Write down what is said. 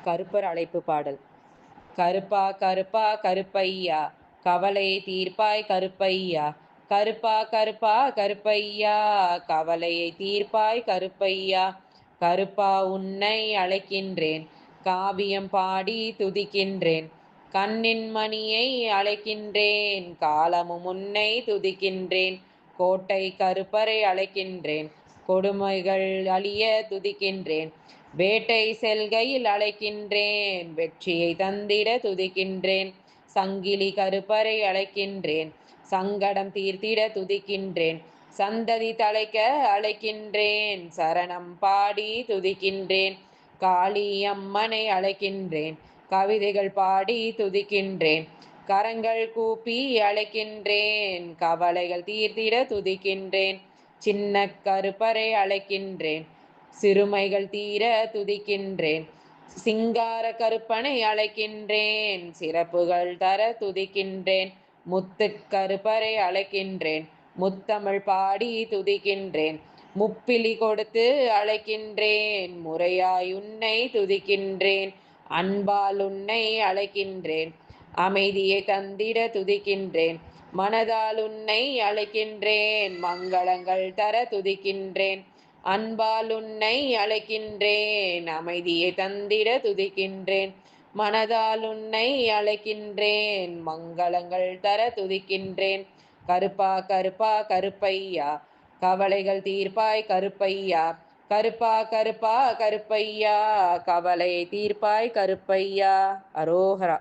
கருப்பர் அழைப்பு பாடல். கருப்பா கருப்பா கருப்பையா, கவலையை தீர்ப்பாய் கருப்பையா. கருப்பா கருப்பா கருப்பையா, கவலையை தீர்ப்பாய் கருப்பையா. கருப்பா உன்னை அழைக்கின்றேன், காவியம் பாடி துதிக்கின்றேன். கண்ணின் மணியை அழைக்கின்றேன், காலமும் உன்னை துதிக்கின்றேன். கோட்டை கருப்பரை அழைக்கின்றேன், கொடுமைகள் அழிய துதிக்கின்றேன். வேட்டை செல்கையில் அழைக்கின்றேன், வெற்றியை தந்திட துதிக்கின்றேன். சங்கிலி கருப்பரை அழைக்கின்றேன், சங்கடம் தீர்த்திட துதிக்கின்றேன். சந்ததி தலைக்க அழைக்கின்றேன், சரணம் பாடி துதிக்கின்றேன். காளி அம்மனை அழைக்கின்றேன், கவிதைகள் பாடி துதிக்கின்றேன். கரங்கள் கூப்பி அழைக்கின்றேன், கவலைகள் தீர்த்திட துதிக்கின்றேன். சின்ன கருப்பரை அழைக்கின்றேன், சிறுமைகள் தீர துதிக்கின்றேன். சிங்கார கருப்பனை அழைக்கின்றேன், சிறப்புகள் தர துதிக்கின்றேன். முத்து கருப்பரை அழைக்கின்றேன், முத்தமிழ் பாடி துதிக்கின்றேன். முப்பிலி கொடுத்து அழைக்கின்றேன், முறையாய் உன்னை துதிக்கின்றேன். அன்பால் உன்னை அழைக்கின்றேன், அமைதியை தந்திட துதிக்கின்றேன். மனதால் உன்னை அழைக்கின்றேன், மங்களங்கள் தர துதிக்கின்றேன். அன்பால் உன்னை அழைக்கின்றேன், அமைதியை தந்திட துதிக்கின்றேன். மனதால் உன்னை அழைக்கின்றேன், மங்களங்கள் தர துதிக்கின்றேன். கருப்பா கருப்பா கருப்பையா, கவலைகள் தீர்ப்பாய் கருப்பையா. கருப்பா கருப்பா கருப்பையா, கவலையை தீர்ப்பாய் கருப்பையா. அரோகரா.